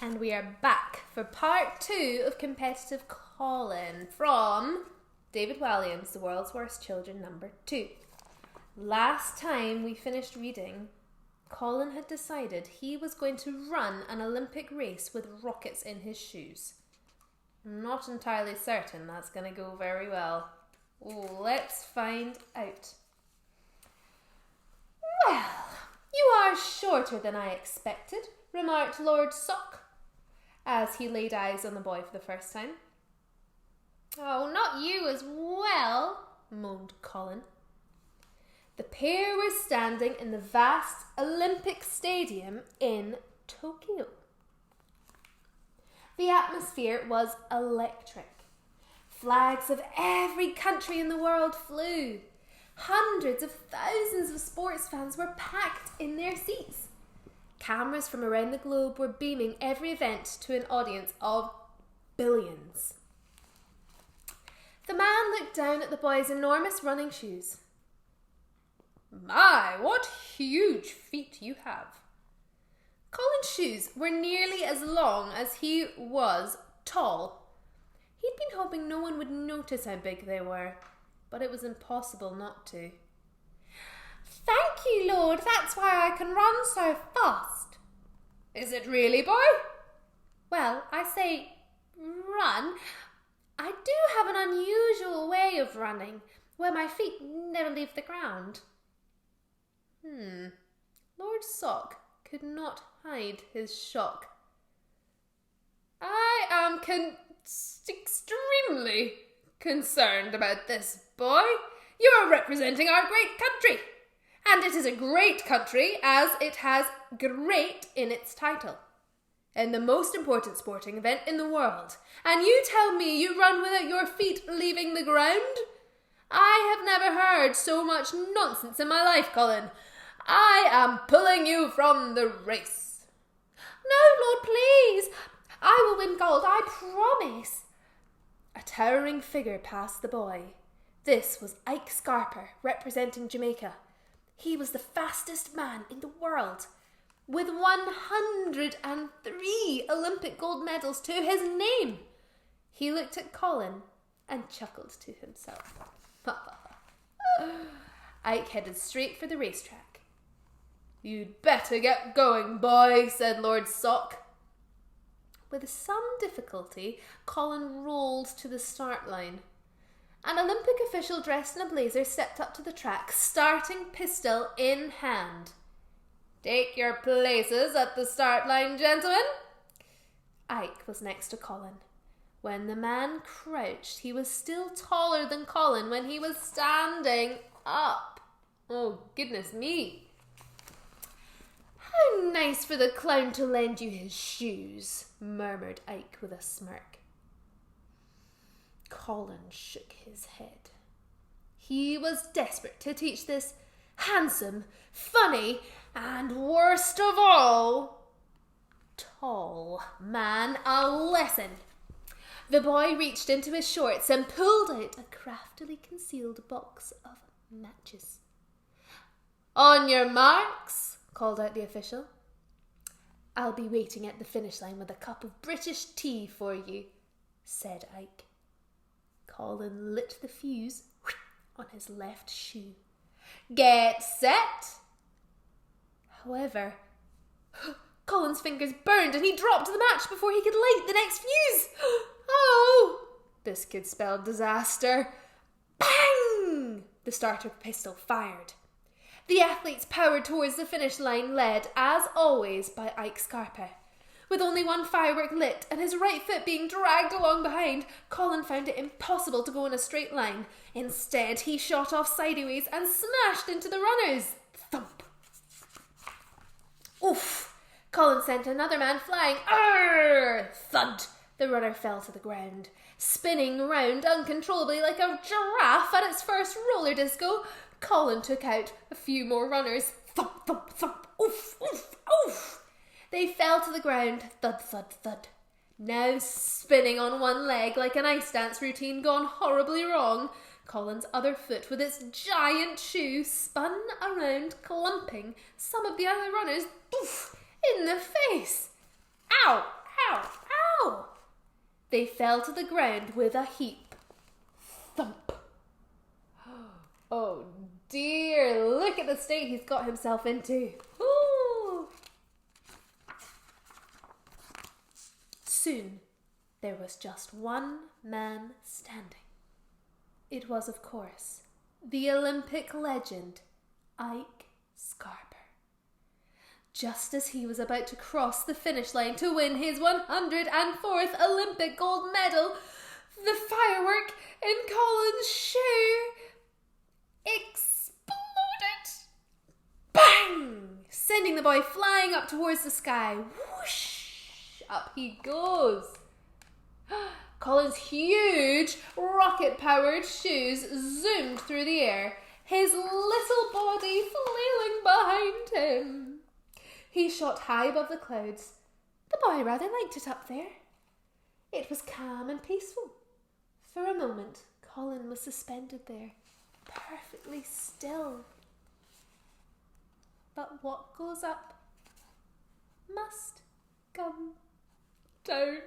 And we are back for part 2 of Competitive Colin from David Walliam's The World's Worst Children number 2. Last time we finished reading, Colin had decided he was going to run an Olympic race with rockets in his shoes. I'm not entirely certain that's going to go very well. Oh, let's find out. Well, you are shorter than I expected, remarked Lord Sock, as he laid eyes on the boy for the first time. Oh, not you as well, moaned Colin. The pair were standing in the vast Olympic Stadium in Tokyo. The atmosphere was electric. Flags of every country in the world flew. Hundreds of thousands of sports fans were packed in their seats. Cameras from around the globe were beaming every event to an audience of billions. The man looked down at the boy's enormous running shoes. My, what huge feet you have. Colin's shoes were nearly as long as he was tall. He'd been hoping no one would notice how big they were, but it was impossible not to. Thank you, Lord, that's why I can run so fast. Is it really, boy? Well, I say run. I do have an unusual way of running, where my feet never leave the ground. Lord Sock could not hide his shock. I am extremely concerned about this, boy. You are representing our great country, and it is a great country as it has great in its title, and the most important sporting event in the world, and you tell me you run without your feet leaving the ground? I have never heard so much nonsense in my life, Colin. I am pulling you from the race. No, Lord, please. I will win gold, I promise. A towering figure passed the boy. This was Ike Scarper, representing Jamaica. He was the fastest man in the world, with 103 Olympic gold medals to his name. He looked at Colin and chuckled to himself. Ike headed straight for the racetrack. You'd better get going, boy, said Lord Sock. With some difficulty, Colin rolled to the start line. An Olympic official dressed in a blazer stepped up to the track, starting pistol in hand. Take your places at the start line, gentlemen. Ike was next to Colin. When the man crouched, he was still taller than Colin when he was standing up. Oh, goodness me. How nice for the clown to lend you his shoes, murmured Ike with a smirk. Colin shook his head. He was desperate to teach this handsome, funny, and worst of all, tall man a lesson. The boy reached into his shorts and pulled out a craftily concealed box of matches. On your marks, called out the official. I'll be waiting at the finish line with a cup of British tea for you, said Ike. Colin lit the fuse on his left shoe. Get set! However, Colin's fingers burned and he dropped the match before he could light the next fuse. Oh! This could spell disaster. Bang! The starter pistol fired. The athletes powered towards the finish line, led, as always, by Ike Scarper. With only one firework lit and his right foot being dragged along behind, Colin found it impossible to go in a straight line. Instead, he shot off sideways and smashed into the runners. Thump! Oof! Colin sent another man flying. Arr! Thud! The runner fell to the ground. Spinning round uncontrollably like a giraffe at its first roller disco, Colin took out a few more runners. Thump, thump, thump. Oof, oof, oof. They fell to the ground. Thud, thud, thud. Now spinning on one leg like an ice dance routine gone horribly wrong, Colin's other foot with its giant shoe spun around, clumping some of the other runners in the face. Ow! Ow! Ow! They fell to the ground with a heap. Thump. Oh dear, look at the state he's got himself into. Ooh. Soon, there was just one man standing. It was, of course, the Olympic legend, Ike Scarper. Just as he was about to cross the finish line to win his 104th Olympic gold medal, the firework in Colin's shoe exploded. Bang! Sending the boy flying up towards the sky. Whoosh! Up he goes. Colin's huge rocket-powered shoes zoomed through the air, his little body flailing behind him. He shot high above the clouds. The boy rather liked it up there. It was calm and peaceful. For a moment, Colin was suspended there, perfectly still. But what goes up must come down.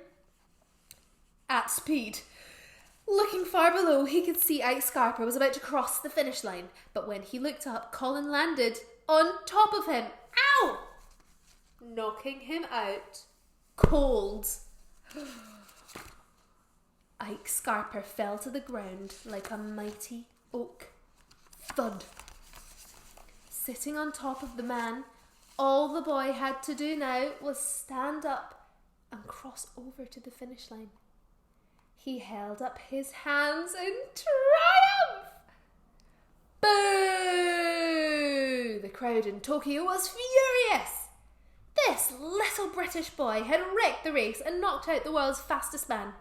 At speed. Looking far below, he could see Ike Scarper was about to cross the finish line, but when he looked up, Colin landed on top of him. Ow! Knocking him out cold. Ike Scarper fell to the ground like a mighty oak. Thud. Sitting on top of the man, all the boy had to do now was stand up and cross over to the finish line. He held up his hands in triumph. Boo! The crowd in Tokyo was furious. This little British boy had wrecked the race and knocked out the world's fastest man.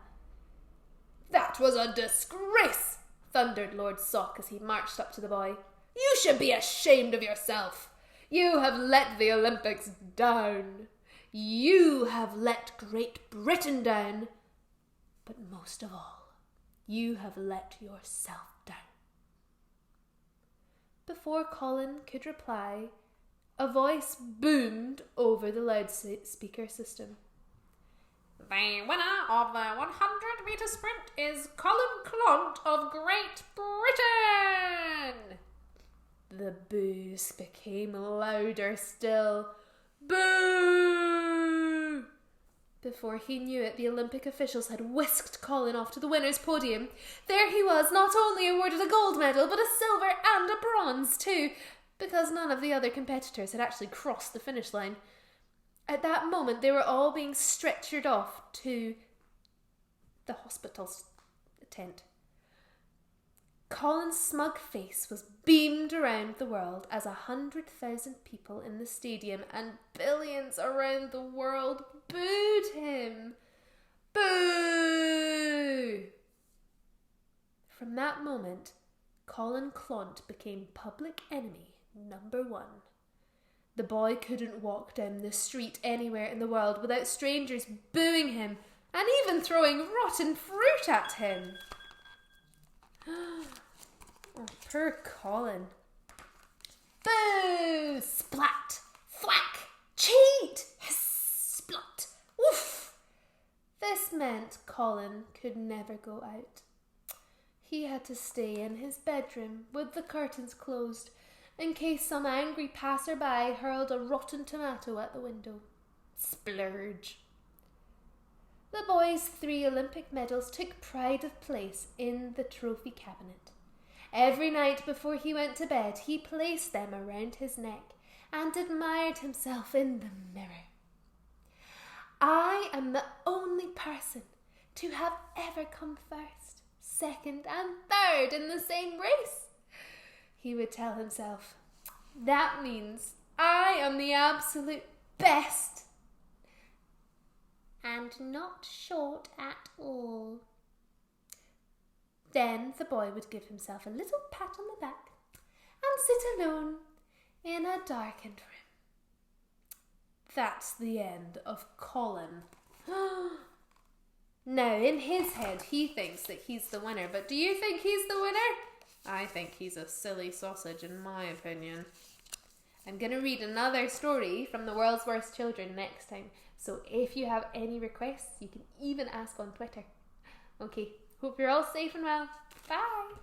That was a disgrace, thundered Lord Sock as he marched up to the boy. You should be ashamed of yourself. You have let the Olympics down. You have let Great Britain down. But most of all, you have let yourself down. Before Colin could reply, a voice boomed over the loudspeaker system. The winner of the 100-metre sprint is Colin Clont of Great Britain. The boos became louder still. Boo! Before he knew it, the Olympic officials had whisked Colin off to the winner's podium. There he was, not only awarded a gold medal, but a silver and a bronze too, because none of the other competitors had actually crossed the finish line. At that moment, they were all being stretchered off to the hospital's tent. Colin's smug face was beamed around the world as 100,000 people in the stadium and billions around the world booed him. Boo! From that moment, Colin Clont became public enemy number 1. The boy couldn't walk down the street anywhere in the world without strangers booing him and even throwing rotten fruit at him. Oh, poor Colin. Boo! Splat! Thwack! Cheat! Hiss! Splut! Woof! This meant Colin could never go out. He had to stay in his bedroom with the curtains closed in case some angry passerby hurled a rotten tomato at the window. Splurge. The boy's 3 Olympic medals took pride of place in the trophy cabinet. Every night before he went to bed, he placed them around his neck and admired himself in the mirror. I am the only person to have ever come first, second, and third in the same race, he would tell himself. That means I am the absolute best. And not short at all. Then the boy would give himself a little pat on the back and sit alone in a darkened room. That's the end of Colin. Now, in his head, he thinks that he's the winner, but do you think he's the winner? I think he's a silly sausage, in my opinion. I'm going to read another story from The World's Worst Children next time, So if you have any requests, you can even ask on Twitter. Okay, hope you're all safe and well. Bye!